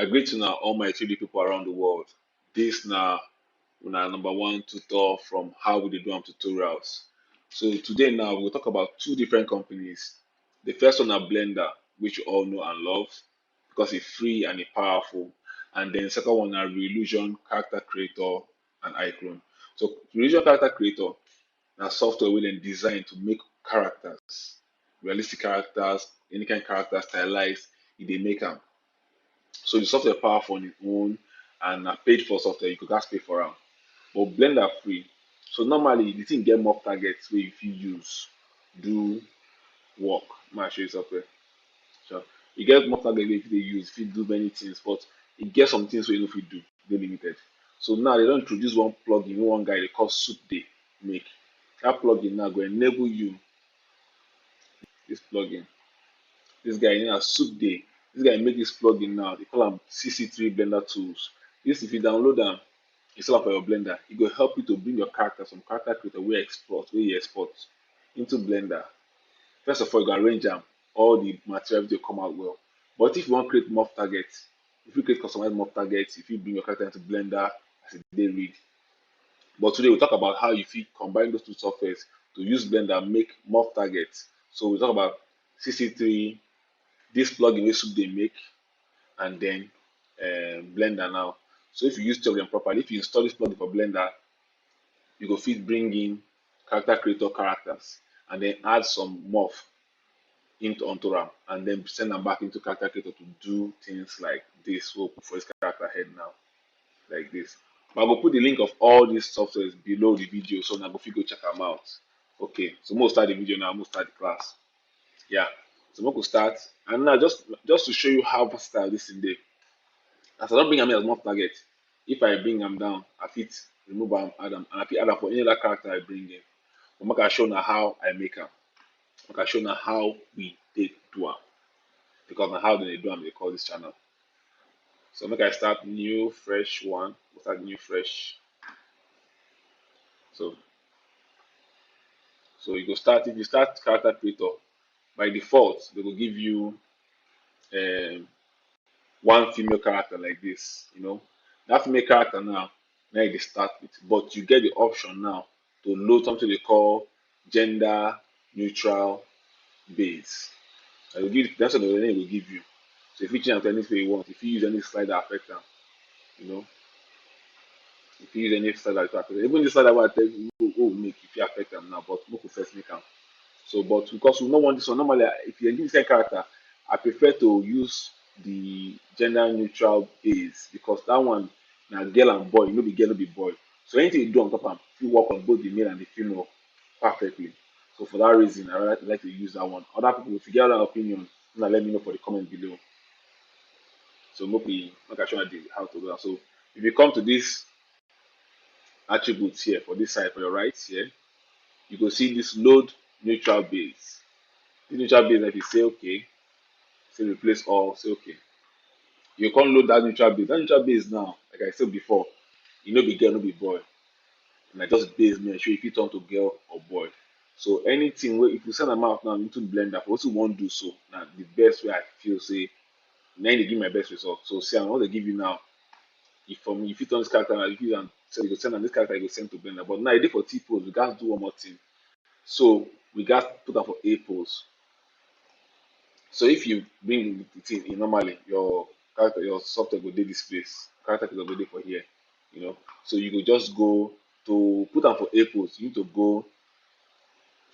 I greet you now, all my 3D people around the world. This now, una number one tutor from how we dey do am tutorials. So today now we'll talk about two different companies. The first one are Blender, which you all know and love because it's free and it's powerful. And then the second one are Reallusion Character Creator and iClone. So Reallusion Character Creator na software wey dem design to make characters, realistic characters, any kind of character stylized, e dey make am. So the software powerful on its own and na paid for software, you go gats pay for am. But Blender free. So normally the thing get more targets wey you fit use do work. Make I show you something. So you get more target wey you fit dey use, fit do many things, but e get some things wey you no fit do, dey limited. So now they don introduce one plugin wey one guy dey call Soup dey make. That plugin now go enable you, this plugin, this guy name na Soup dey. This guy make this plugin now, they call am CC3 Blender Tools. This if you download am, install am for your Blender, e go help you to bring your character, some character creator wey you export into Blender. First of all, you go arrange am, all the material will come out well. But if you wan create morph target, if you create customized morph targets, if you bring your character into Blender as e dey read. But today we'll talk about how you fit combine those two softwares to use Blender make morph targets. So we'll talk about CC3, this plugin wey Soup dey make, and then Blender now. So if you use two of them properly, if you install this plugin for Blender, you go fit bring in character creator characters and then add some morph into onto RAM and then send them back into character creator to do things like this. We'll put for this character head now, like this. But I will put the link of all these softwares below the video so now go fit go check them out. Okay, so we'll start the video now, we'll start the class. Yeah. So we'll start. And now just to show you how versatile this thing dey. As I don't bring am here as morph target, if I bring am down, I fit remove am, add am, and I fit add am for any other character I bring in. But make I show now how I make am. Make I show now how we take do am. Because now how they do am, they call this channel. So make I start new, fresh one. We'll start new, fresh. So you go start, if you start character creator, by default, they will give you one female character like this, That female character now you start with, but you get the option now to load something they call gender neutral base. I will give that's what the name will give you. So if you change to anything you want, if you use any slider affect them, if you use any slider to affect them, even the slider will tell you make if you affect them now, but we first make them. So, but because we don't want this one, normally if you give this character, I prefer to use the gender neutral base because that one now girl and boy, no be girl, no be boy. So anything you do on top of them, you work on both the male and the female perfectly. So for that reason, I like to use that one. Other people, if you get other opinion, let me know for the comment below. So maybe I show you how to do that. So if you come to this attributes here for this side for your right here, you go see this load neutral base. This neutral base, if you say okay, say replace all, say okay. You can't load that neutral base. That neutral base now, like I said before, you know be girl, no be boy. And I just base me show if you turn to girl or boy. So anything where if you send them out now into Blender for what you want to do so, now the best way I feel say now they give my best result. So see I'm what they give you now. If for me, if you turn this character, if you can so you go send on this character, you go send to Blender. But now I did for T pose, we got to do one more thing. So we got to put that for A pose. So if you bring the thing in normally, your character, your software will do this place. Character will go for here, So you go just go to put them for A pose. You need to go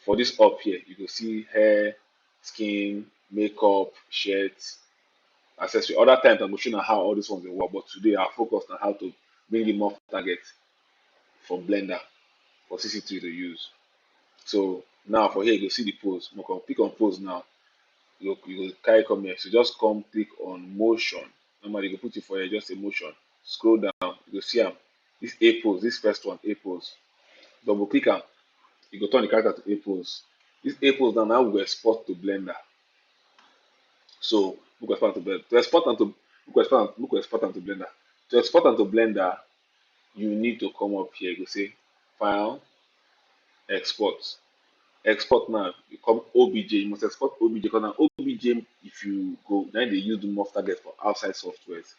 for this up here. You can see hair, skin, makeup, shirt, accessory. Other times I'm showing how all these ones will work, but today I focus on how to bring in more target for Blender for CC3 to use. So now for here you can see the pose. You can click on pose now. You go carry come here. So just come click on motion. Normally you go put it for here, just a motion. Scroll down, you go see this A pose, this first one, A pose. Double click am, you go turn the character to A pose. This A pose now we go export to Blender. So we go export to Blender. To export them to Blender. To export them to Blender, you need to come up here. You go say file, export. Export now, you come OBJ, you must export OBJ because now OBJ, if you go, now they use the morph target for outside softwares.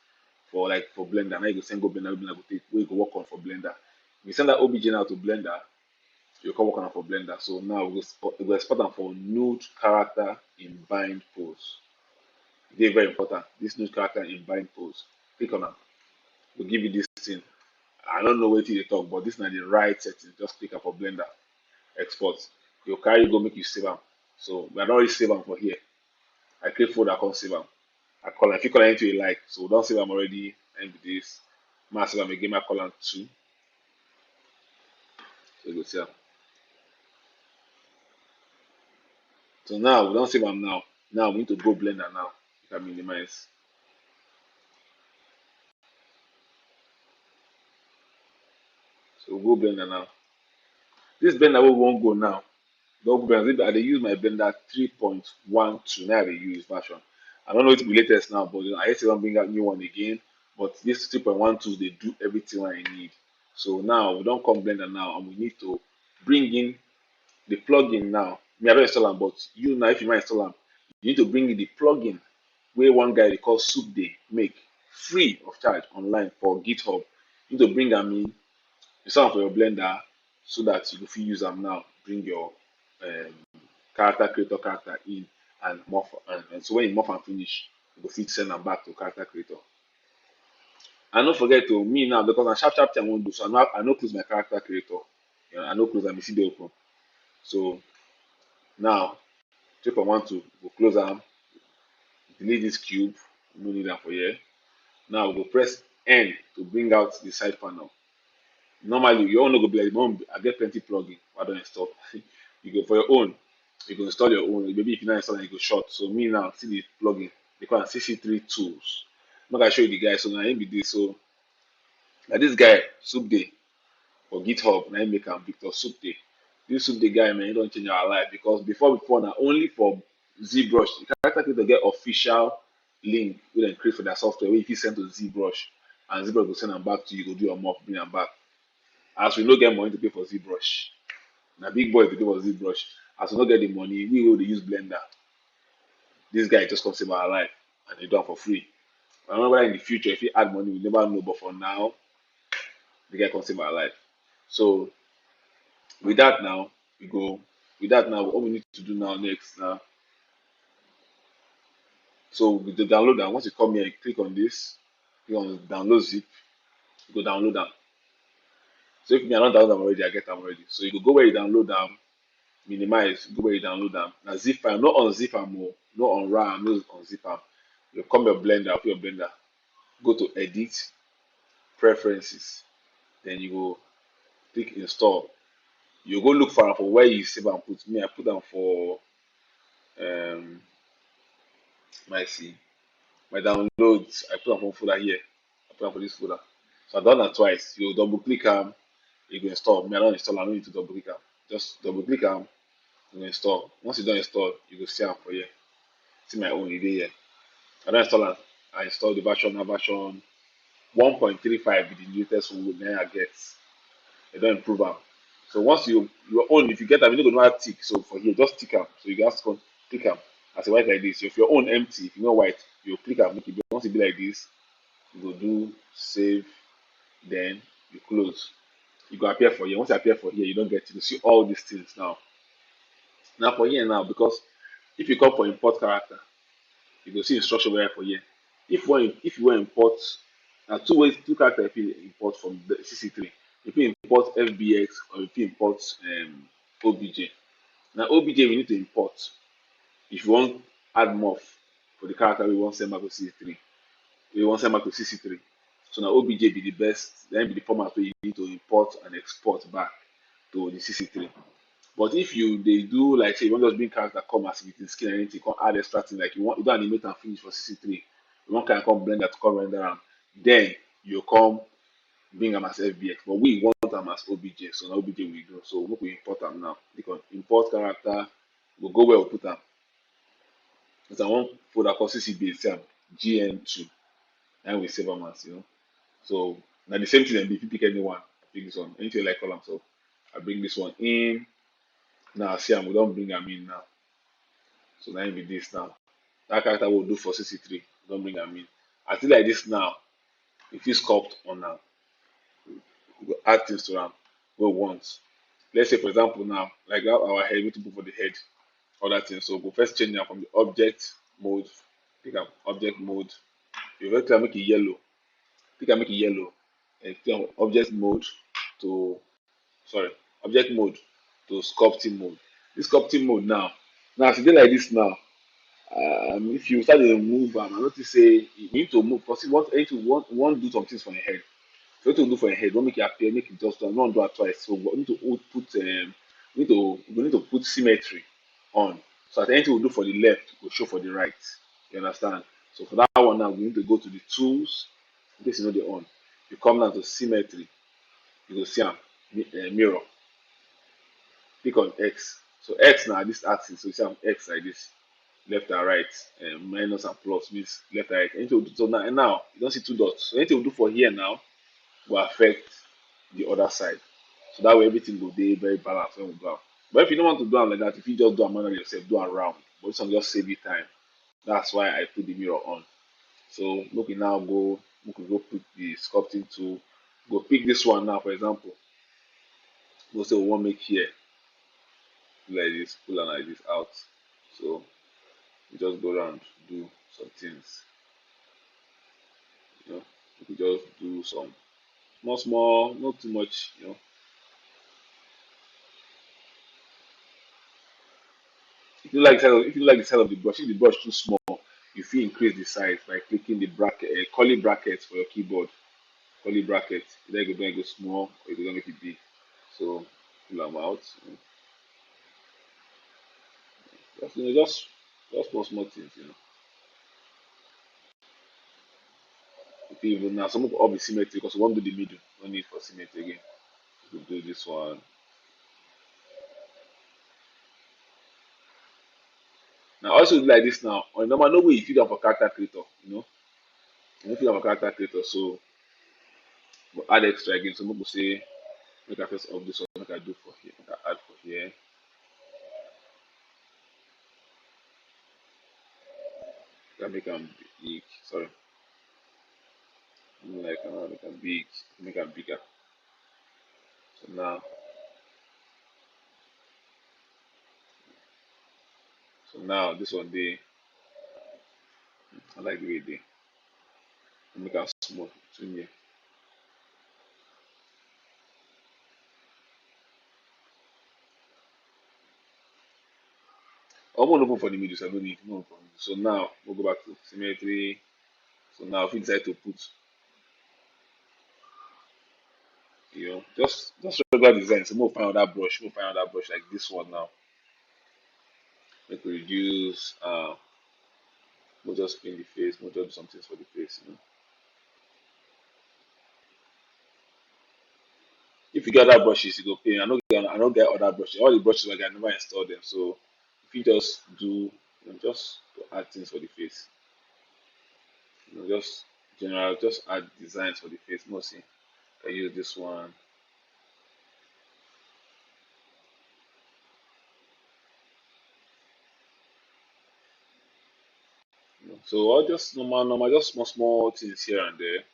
for Blender. Now you go send go Blender, Blender go take where you go work on for Blender. If you send that OBJ now to Blender, you can work on it for Blender. So now we go export them for nude character in bind pose. They very important. This nude character in bind pose. Click on it. We'll give you this thing. I don't know what they talk, but this is not the right setting. Just click up for Blender, export. You carry go make you save them. So we are not already save them for here. I create folder, I can't save them. I call if you call anything you like, so don't save them already. And this, I save them again. I call them two. So you go see them. So now we don't save them now. Now we need to go Blender now. You can minimize. So we'll go Blender now. This Blender we won't go now. Don't go Blender. I dey use my Blender 3.12. Now I use version. I don't know if it's the latest now, but I used to bring out new one again. But this 3.12 they do everything I need. So now we don't come Blender now, and we need to bring in the plugin now. Me I don't install them, but you now if you might install them, you need to bring in the plugin where one guy they call Soup Day make free of charge online for GitHub. You need to bring them in, install am for your Blender so that you go fit use them now. Bring your um, character creator character in and morph and so when you morph and finish, you go fit send them back to character creator. And don't forget to me now because na sharp sharp thing I wan do, so I no close my character creator. You know, I no close am, you see dey open. So now 3.12 go close am, delete this cube, no need am for here. Now we go press N to bring out the side panel. Normally your own no go be like mom. I get plenty plugin I don install. You go for your own, you go install your own. Maybe if you not install am, you go short. So me now see the plugin, they call am CC3 tools. Make I show you the guy. So now him be this. So now this guy Soup Day for GitHub, now him make am Victor Soup Day. This Soup Day guy, man, he don't change our life because before now only for ZBrush. The character creator get official link wey dem create for their software wey you fit send to ZBrush, and ZBrush go send am back to you, go do your morph, bring am back. As we no get money to pay for ZBrush, na big boy to pay for ZBrush. As we no get the money, we will use Blender. This guy just come save our life and he do am for free. I don't know whether in the future if he add money, we never know. But for now, the guy come save our life. So with that now, we go. With that now, what we need to do now next now. So with the download that once you come here, you click on this, click on download zip, you go download them. So if me I don't download them already, I get them already. So you go where you download them, minimize, go where you download them. Now zip file, not unzip them more, not on RAM, no unzip them. You come your Blender, open your Blender, go to edit, preferences, then you go click install. You go look for am for where you save and put. Me, I put them for um my see my downloads. I put am for folder here. I put am for this folder. So I done that twice. You double click am, you go install. Me, I don't install, I don't need to double click am. Just double click am, you go install. Once you don't install, you go see am for here. See my own, e dey here. I don't install am. I install the version, na version 1.35 be the latest one wey I get. They don't improve am. So once your own, if you get am, you no go know how to tick. So for here, just tick am. So you just click am as a white like this. So if your own empty, if you know white, you click am, make it be. Once it be like this, you go do save, then you close. You go appear for here. Once you appear for here, you don't get, you go see all these things now. Now for here now, because if you come for import character, you go see instruction where for here. If you want import, now two ways, two characters if you import from the CC3. If you import FBX or if you import OBJ. Now OBJ we need to import if you want add morph for the character we want send back to CC3. We want send back to CC3. So now OBJ be the best, then be the format where you need to import and export back to the CC3. But if they do like say you want just bring character come as with the skin and anything, come add extra thing like you don't animate and finish for CC3. You want kind of come blend that to come render am, then you come bring them as FBX. But we want them as OBJ, so now OBJ we do. So we import them now. Because import character, we'll go where we put them. Because I want folder called CC base GN2, and we save them as So now the same thing if you pick anyone, I pick this one, anything like column. So I bring this one in. Now see we don't bring them in now. So now it be this now. That character will do for CC3. Don't bring them in. I feel like this now. If you sculpt on now, we go add things to am wey we want. Let's say for example now, like that our head, we to put for the head, other things. So we go first change am from the object mode, pick am object mode. You first make it yellow, pick am make it yellow, and pick am object mode to sorry, object mode to sculpting mode. This sculpting mode now as e dey like this now, if you start dey move am, I notice say you need to move because you want anything want do some things for your head. So wetin you do for your head, don't make it appear, make it just don't do it twice. So we need to put we need to put symmetry on. So that anything we do for the left will show for the right. You understand? So for that one now, we need to go to the tools in case you know the on. You come down to symmetry, you go see am mirror. Click on X. So X now this axis, so you see am X like this, left and right, minus and plus means left and right. Anything we do, so now you don't see two dots. So anything we do for here now will affect the other side. So that way everything will be very balanced when we do am. But if you don't want to do am like that, if you just do am manually yourself, do am round. But this one just save you time. That's why I put the mirror on. So make we now go, make we go pick the sculpting tool. Go pick this one now, for example. Go say we want make here like this, pull am like this out. So we just go around, do some things. You know, we just do some small, not too much, you know. If you like the size of the brush, if the brush too small, you fit increase the size by clicking the bracket, curly brackets for your keyboard. Curly bracket. Either you go make it small or you go make it big. So pull them out. Just small things. If you even now some of all be symmetry because we want to do the middle. No need for symmetry again. We do this one. Now also do like this now. On normal no way you fit am for character creator. You don't fit am for character creator. So we'll add extra again. So people say make I first of this one, make I do for here, make I add for here. Can make them big. Sorry, like make them big, make them bigger. So now this one day, I like the way they make them small between here. I'm gonna open for the middle, so I don't need no for middle. So now we'll go back to symmetry. So now if we decide to put, just regular design. So we'll find another brush. We'll find another brush like this one now. Make we reduce. We'll just paint the face. We'll just do some things for the face. If you get other brushes, you go pay. I don't get other brushes. All the brushes like I never install them. So if you just do just to add things for the face. Just general, just add designs for the face. Mostly I use this one. So all just normal, just small things here and there.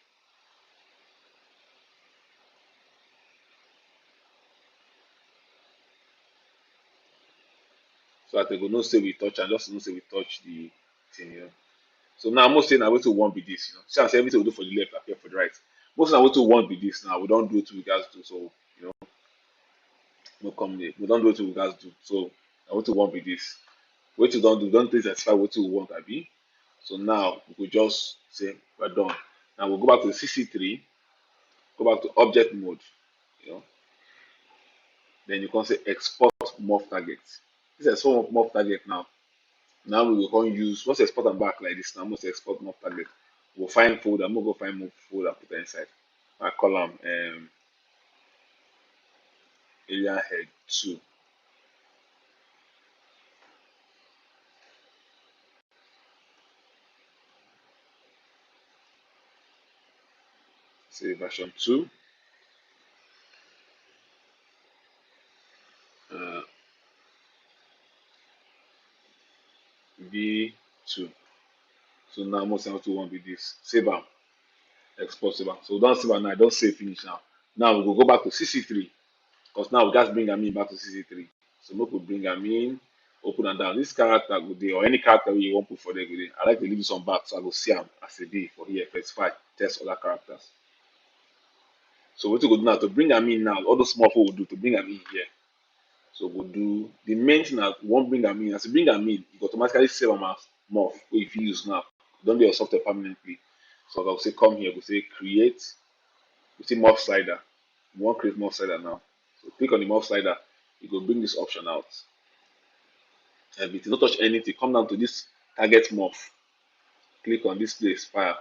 So that they go no say we touch and just no say we touch the thing. So now most thing na wetin we want be this. See as everything we do for the left appear for the right. Most na wetin we want be this now. We don't do it we guys do. So you know, no come there. We don't do it we guys do. So na wetin we want be this. Wetin we don't do, don't take satisfy wetin we want abi. So now we could just say we're done. Now we'll go back to the CC3, go back to object mode, you know. Then you can say export morph target. This is export morph target now. Now we will come use once export and back like this. Now must export morph target. We'll find folder. I'm gonna go find more folder put it inside. I call them alien head 2. Say version 2. Uh, V2. So now most of what we want be this. Save them. export save am. So we don save am now, I don save finish now. Now we go back to CC3 because now we gats bring am in back to CC3. So make we bring am in, open am down. This character go dey or any character wey you wan put for there go dey. I like to leave this one back so I go see am as e dey for here first before I test other characters. So wetin we go do now to bring am in now, all those small wey we do to bring am in here. So we'll do the main thing that we wan bring am in. As you bring am in, you go automatically save am as Morph wey you fit use now. Don dey your software permanently. So I go say come here, go say create, you see Morph slider. You wan create Morph slider now. So click on the Morph slider, you go bring this option out. Everything, no touch anything. Come down to this target Morph. Click on this place, file.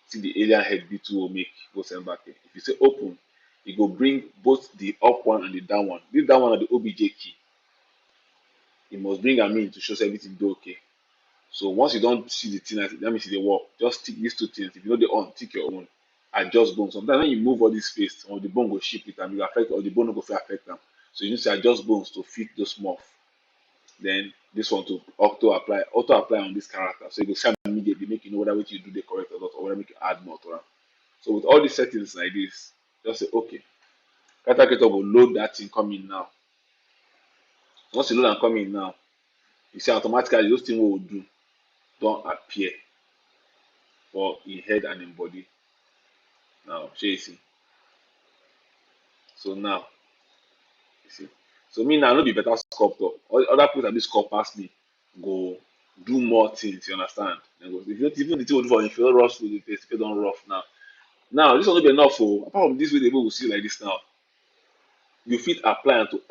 See the alien head B2O make, go send back here. If you say open, you go bring both the up one and the down one. This down one are the OBJ key. You must bring am in to show say everything dey okay. So once you don see the thing, that means e dey work. Just tick these two things. If you no dey on, tick your own. Adjust bone. Sometimes when you move all this space, or the bone go shift with am, you affect, or the bone no go fit affect am. So you need to adjust bones to fit those Morph. Then this one to auto apply on this character. So you go see am immediately, make you know whether wetin you do dey correct or not, or whether make you add more to am. So with all these settings like this, just say okay. Character creator go load that thing come in now. Once you load am come in now, you see automatically those things wey we do don appear for im head and im body. Now shey you see. So now you see. So me now I no be better sculptor. Other people that do sculpt pass me go do more things, you understand? Dem go if you even the thing we do for if you rough with the face, if you don rough now. Now this one no be enough o. Apart from this way the way we see like this now, you fit apply am to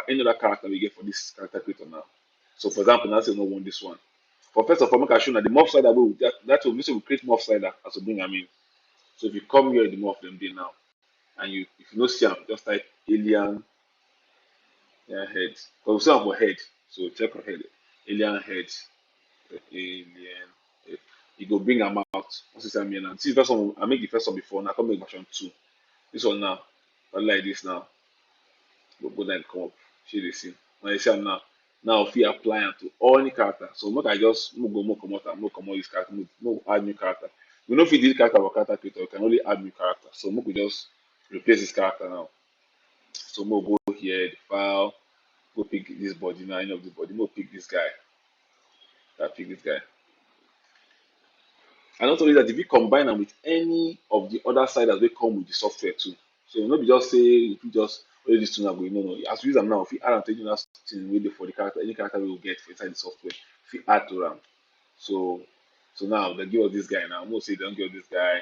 any other character we get for this character creator now. So for example, now say we no want this one. For first of all, make I show na the Morph slider wey that will we create Morph slider as we bring am in. So if you come here the Morph dem dey now, and you if you no see am, just type alien head. Because we see am for head. So check on head. Alien head. Alien head. You go bring am out. Once you see am here now. See the first one I make the first one before, now come make version 2. This one now, like this now. Go down come up. Shey dey see. Now you see am now. Now if you apply am to any character. So make I just make comot am, make comot this character, make add new character. We no fit delete character for character creator, we can only add new character. So make we just replace this character now. So make we go here, the file, go pick this body now, any of this body, make we pick this guy. Pick this guy. And not only that, if you combine am with any of the other sliders wey come with the software too. So no be just say if you just only this two now go no. As we use am now, if you add am to any other thing wey dey for the character, any character wey we get for inside the software, if you add to am. So now they give us this guy now. Most say they don't give us this guy.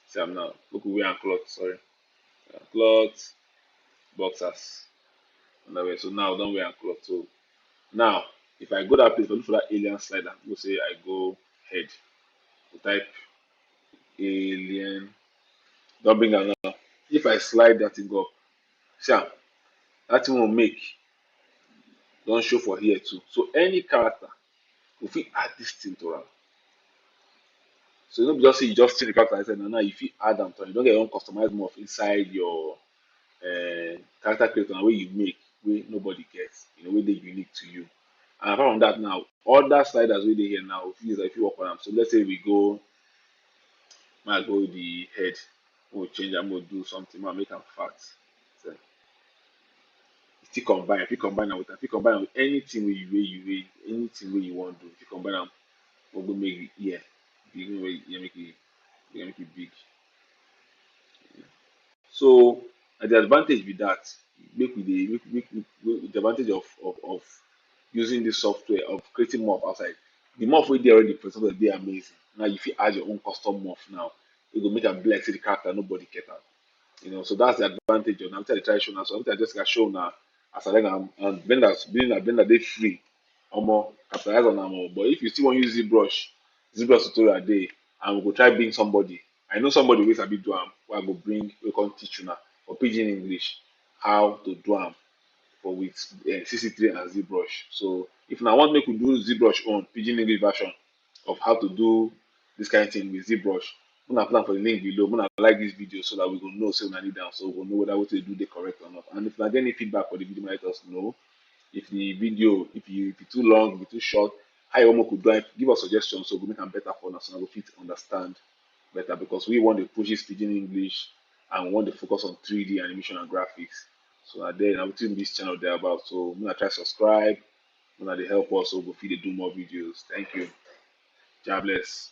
See am now. Look we wear am cloth, sorry. Cloth, boxers. Underwear. So now we don't wear am cloth. So now if I go that place, I look for that alien slider. We'll say I go head. We type alien. Don't bring am now. If I slide that thing up, see am, that thing will make don show for here too. So any character, we fit add this thing to am. So you no be just say you just see the character inside now you fit add am to am. You don get your own customized Morph inside your character creator wey you make wey nobody gets, wey dey unique to you. And apart from that now, other sliders wey dey here now, we fit use am, we fit work on am. So let's say we go, make I go the head, we'll change am, we'll do something, we'll make am fat. So, still combine, if you combine am with anything anything wey you want to do. If you combine am, we'll go make the ear big, make it big. So the advantage with that, make the advantage of using this software of creating Morph outside. The Morph wey dey already for example dey amazing. Now you fit add your own custom Morph now. You go make am be like say the character nobody get am. So that's the advantage of now. After I try show now, so after I just got show now, as I like am and blender dey free. Capitalize on am. But if you still want use ZBrush tutorial dey, and we go try bring somebody. I know somebody wey sabi do am, wey I go bring, wey come teach una for Pidgin English how to do am for with CC3 and ZBrush. So if una want make we do ZBrush on Pidgin English version of how to do this kind of thing with ZBrush, una put am for the link below. Una like this video so that we go know say una need am, so we go know whether wetin we do dey correct or not. And if una get any feedback for the video, let us know. If the video, if e too long, if e too short, how you want make we do am, give us suggestions so we go make am better for una so una go fit understand better because we want to push this Pidgin English and we want to focus on 3D animation and graphics. So then I'm doing this channel there about. So I'm gonna try subscribe. I'm gonna help us so we fit to do more videos. Thank you. God bless.